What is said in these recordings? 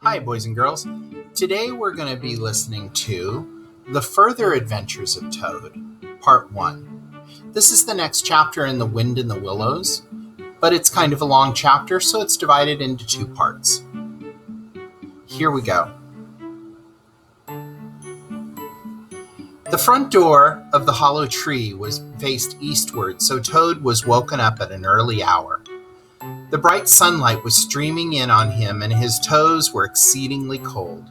Hi, boys and girls. Today we're going to be listening to The Further Adventures of Toad, Part 1. This is the next chapter in The Wind in the Willows, but it's kind of a long chapter, so it's divided into two parts. Here we go. The front door of the hollow tree was faced eastward, so Toad was woken up at an early hour. The bright sunlight was streaming in on him, and his toes were exceedingly cold.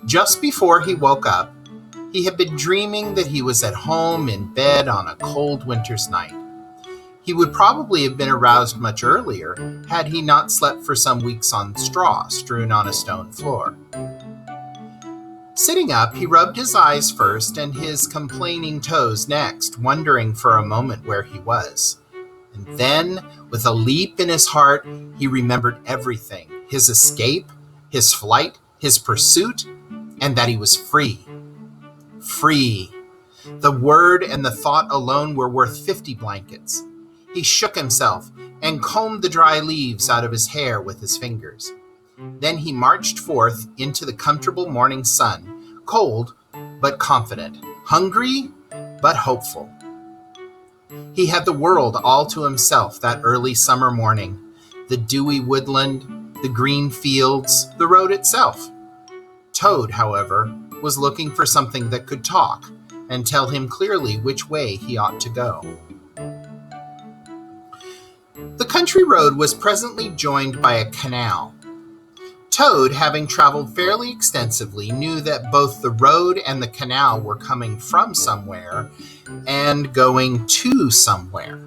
Just before he woke up, he had been dreaming that he was at home in bed on a cold winter's night. He would probably have been aroused much earlier had he not slept for some weeks on straw strewn on a stone floor. Sitting up, he rubbed his eyes first and his complaining toes next, wondering for a moment where he was. And then, with a leap in his heart, he remembered everything: his escape, his flight, his pursuit, and that he was free. Free. The word and the thought alone were worth 50 blankets. He shook himself and combed the dry leaves out of his hair with his fingers. Then he marched forth into the comfortable morning sun, cold but confident, hungry but hopeful. He had the world all to himself that early summer morning: the dewy woodland, the green fields, the road itself. Toad, however, was looking for something that could talk and tell him clearly which way he ought to go. The country road was presently joined by a canal. Toad, having traveled fairly extensively, knew that both the road and the canal were coming from somewhere and going to somewhere.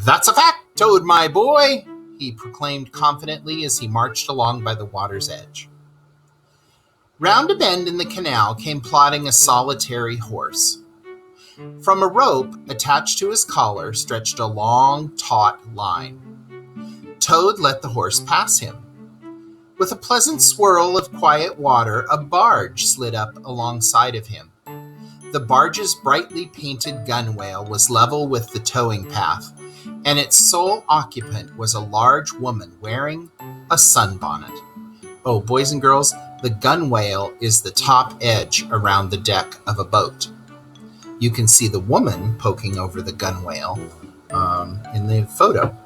"That's a fact, Toad, my boy," he proclaimed confidently as he marched along by the water's edge. Round a bend in the canal came plodding a solitary horse. From a rope attached to his collar stretched a long, taut line. Toad let the horse pass him. With a pleasant swirl of quiet water, a barge slid up alongside of him. The barge's brightly painted gunwale was level with the towing path, and its sole occupant was a large woman wearing a sunbonnet. Oh, boys and girls, the gunwale is the top edge around the deck of a boat. You can see the woman poking over the gunwale in the photo.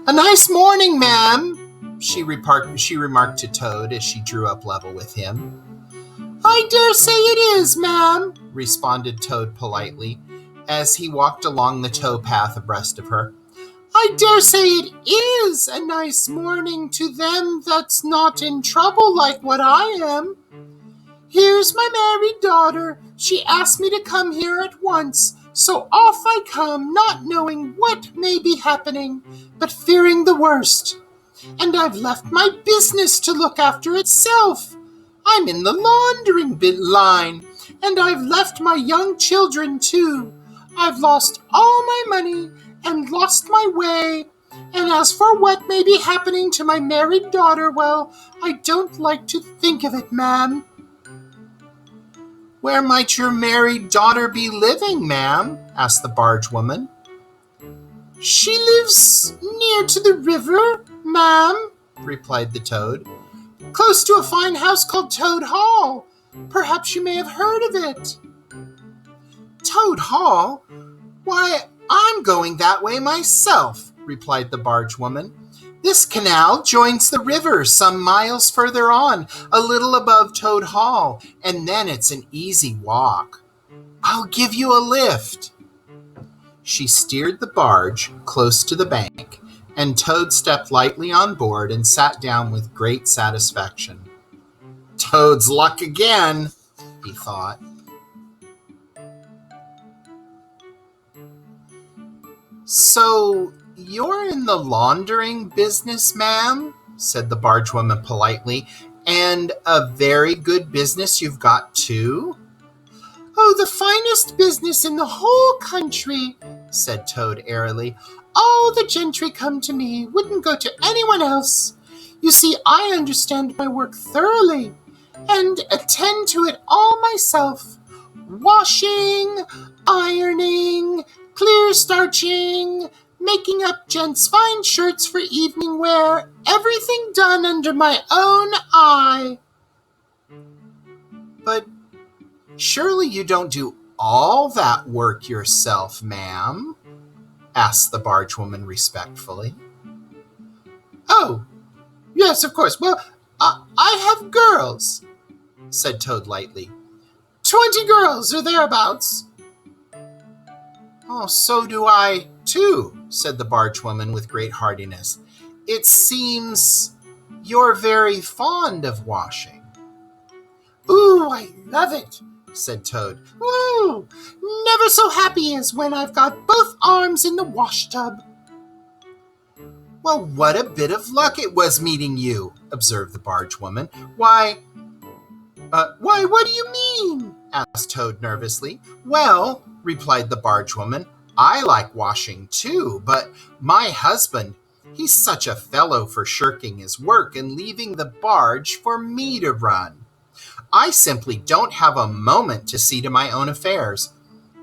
"A nice morning, ma'am," she remarked to Toad as she drew up level with him. "I dare say it is, ma'am," responded Toad politely, as he walked along the tow path abreast of her. "I dare say it is a nice morning to them that's not in trouble like what I am. Here's my married daughter. She asked me to come here at once, so off I come, not knowing what may be happening, but fearing the worst. And I've left my business to look after itself. I'm in the laundering line, and I've left my young children too. I've lost all my money and lost my way. And as for what may be happening to my married daughter, well, I don't like to think of it, ma'am." "Where might your married daughter be living, ma'am?" asked the barge-woman. "She lives near to the river, ma'am," replied the Toad, "close to a fine house called Toad Hall. Perhaps you may have heard of it." "Toad Hall? Why, I'm going that way myself," replied the barge-woman. "This canal joins the river some miles further on, a little above Toad Hall, and then it's an easy walk. I'll give you a lift." She steered the barge close to the bank, and Toad stepped lightly on board and sat down with great satisfaction. "Toad's luck again," he thought. "So you're in the laundering business, ma'am?" said the bargewoman politely. "And a very good business you've got, too?" "Oh, the finest business in the whole country," said Toad airily. "All the gentry come to me, wouldn't go to anyone else. You see, I understand my work thoroughly, and attend to it all myself. Washing, ironing, clear starching, making up gents' fine shirts for evening wear, everything done under my own eye." "But surely you don't do all that work yourself, ma'am?" asked the barge-woman respectfully. "Oh, yes, of course. Well, I have girls," said Toad lightly. 20 girls or thereabouts." "Oh, so do I, too," said the barge-woman with great heartiness. "It seems you're very fond of washing." "Ooh, I love it," said Toad. "Ooh, never so happy as when I've got both arms in the washtub." "Well, what a bit of luck it was meeting you," observed the barge-woman. Why, what do you mean?" asked Toad nervously. "Well," replied the barge-woman, "I like washing too, but my husband, he's such a fellow for shirking his work and leaving the barge for me to run. I simply don't have a moment to see to my own affairs.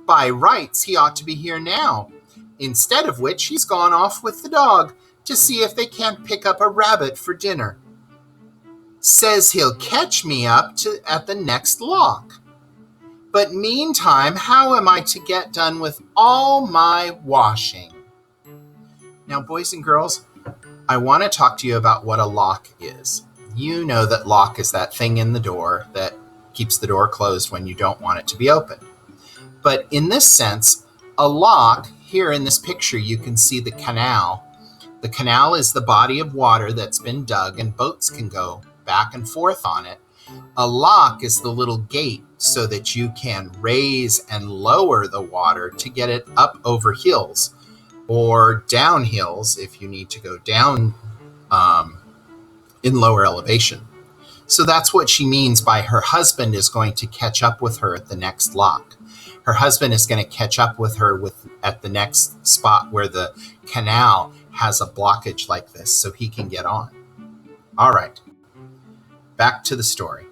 By rights, he ought to be here now, instead of which he's gone off with the dog to see if they can't pick up a rabbit for dinner. Says he'll catch me up at the next lock. But meantime, how am I to get done with all my washing?" Now, boys and girls, I want to talk to you about what a lock is. You know that lock is that thing in the door that keeps the door closed when you don't want it to be open. But in this sense, a lock, here in this picture, you can see the canal. The canal is the body of water that's been dug and boats can go back and forth on it. A lock is the little gate so that you can raise and lower the water to get it up over hills or down hills if you need to go down in lower elevation. So that's what she means by her husband is going to catch up with her at the next lock. Her husband is going to catch up with her at the next spot where the canal has a blockage like this so he can get on. All right, back to the story.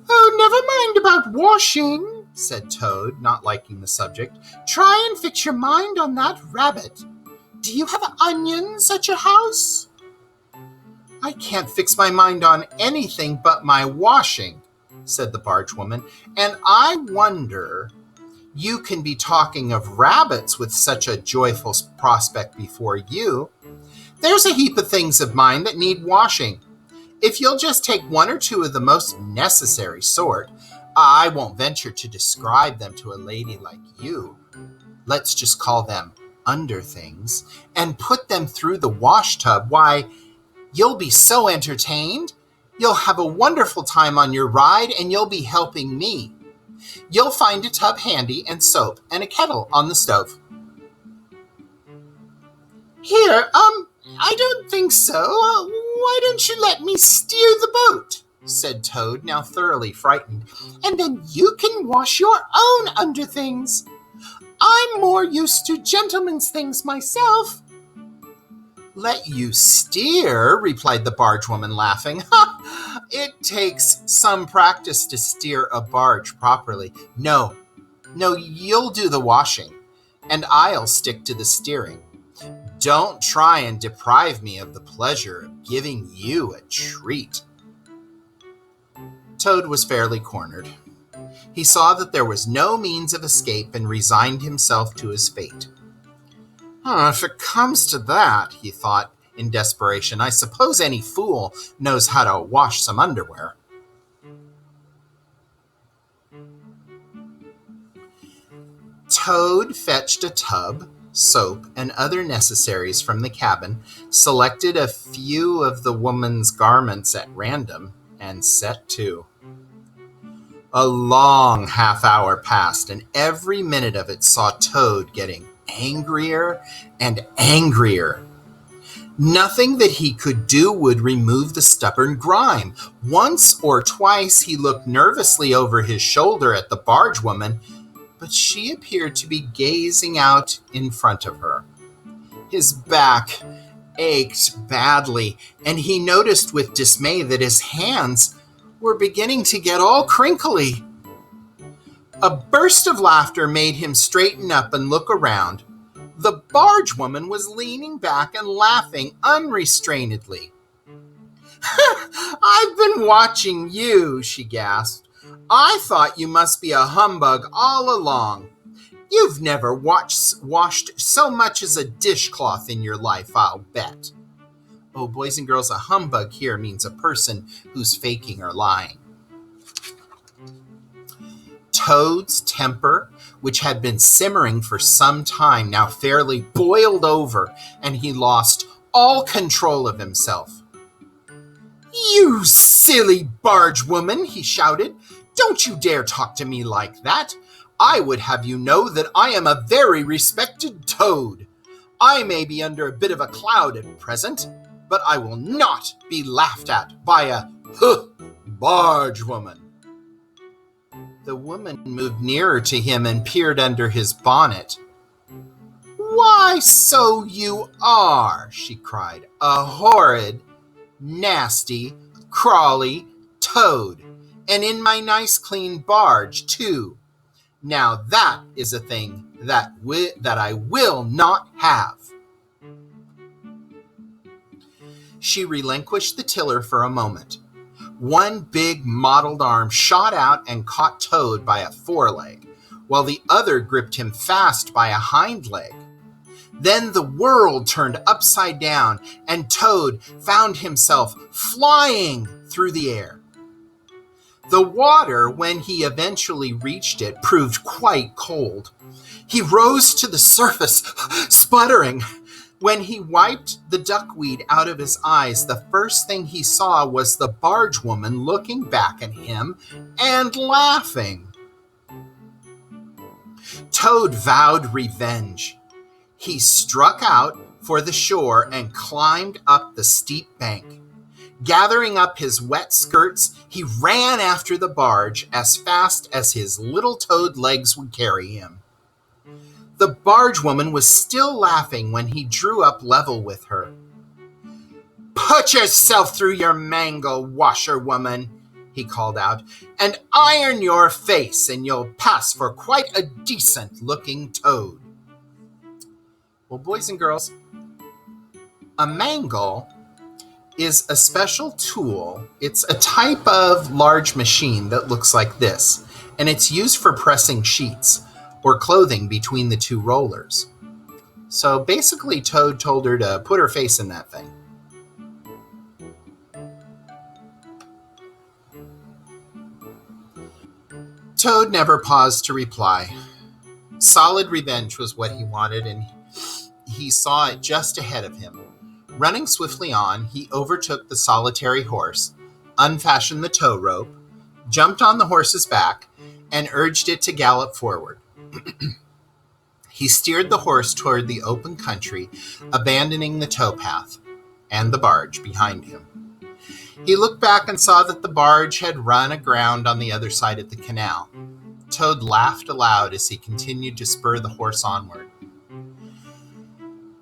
"Oh, never mind about washing," said Toad, not liking the subject. "Try and fix your mind on that rabbit. Do you have onions at your house?" "I can't fix my mind on anything but my washing," said the barge-woman, "and I wonder you can be talking of rabbits with such a joyful prospect before you. There's a heap of things of mine that need washing. If you'll just take one or two of the most necessary sort, I won't venture to describe them to a lady like you. Let's just call them under things, and put them through the wash tub, why, you'll be so entertained. You'll have a wonderful time on your ride, and you'll be helping me. You'll find a tub handy and soap and a kettle on the stove." "Here, I don't think so. Why don't you let me steer the boat?" said Toad, now thoroughly frightened, "and then you can wash your own under things. I'm more used to gentlemen's things myself." "Let you steer?" replied the barge-woman, laughing. "Ha! It takes some practice to steer a barge properly. No, you'll do the washing, and I'll stick to the steering. Don't try and deprive me of the pleasure of giving you a treat." Toad was fairly cornered. He saw that there was no means of escape and resigned himself to his fate. If it comes to that," he thought in desperation, "I suppose any fool knows how to wash some underwear." Toad fetched a tub, soap, and other necessaries from the cabin, selected a few of the woman's garments at random, and set to. A long half-hour passed, and every minute of it saw Toad getting angrier and angrier. Nothing that he could do would remove the stubborn grime. Once or twice he looked nervously over his shoulder at the barge-woman, but she appeared to be gazing out in front of her. His back ached badly, and he noticed with dismay that his hands were beginning to get all crinkly. A burst of laughter made him straighten up and look around. The barge-woman was leaning back and laughing unrestrainedly. "I've been watching you," she gasped. "I thought you must be a humbug all along. You've never washed so much as a dishcloth in your life, I'll bet." Oh, boys and girls, a humbug here means a person who's faking or lying. Toad's temper, which had been simmering for some time, now fairly boiled over, and he lost all control of himself. "You silly barge-woman," he shouted. "Don't you dare talk to me like that. I would have you know that I am a very respected toad. I may be under a bit of a cloud at present, but I will not be laughed at by a barge-woman." The woman moved nearer to him and peered under his bonnet. "Why, so you are," she cried, "a horrid, nasty, crawly toad, and in my nice clean barge, too. Now that is a thing that I will not have." She relinquished the tiller for a moment. One big mottled arm shot out and caught Toad by a foreleg, while the other gripped him fast by a hind leg. Then the world turned upside down, and Toad found himself flying through the air. The water, when he eventually reached it, proved quite cold. He rose to the surface, sputtering. When he wiped the duckweed out of his eyes, the first thing he saw was the barge-woman looking back at him and laughing. Toad vowed revenge. He struck out for the shore and climbed up the steep bank. Gathering up his wet skirts, he ran after the barge as fast as his little toad legs would carry him. The barge-woman was still laughing when he drew up level with her. "Put yourself through your mangle, washerwoman," he called out, "and iron your face, and you'll pass for quite a decent-looking toad." Well, boys and girls, a mangle is a special tool. It's a type of large machine that looks like this, and it's used for pressing sheets or clothing between the two rollers. So basically, Toad told her to put her face in that thing. Toad never paused to reply. Solid revenge was what he wanted, and he saw it just ahead of him. Running swiftly on, he overtook the solitary horse, unfastened the tow rope, jumped on the horse's back, and urged it to gallop forward. He steered the horse toward the open country, abandoning the towpath and the barge behind him. He looked back and saw that the barge had run aground on the other side of the canal. Toad laughed aloud as he continued to spur the horse onward.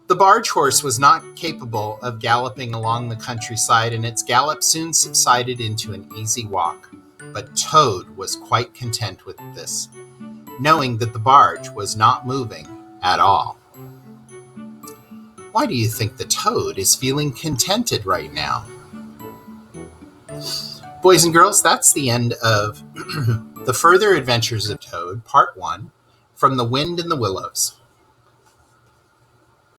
The barge horse was not capable of galloping along the countryside, and its gallop soon subsided into an easy walk. But Toad was quite content with this, knowing that the barge was not moving at all. Why do you think the Toad is feeling contented right now? Boys and girls, that's the end of The Further Adventures of Toad, Part 1, from The Wind in the Willows.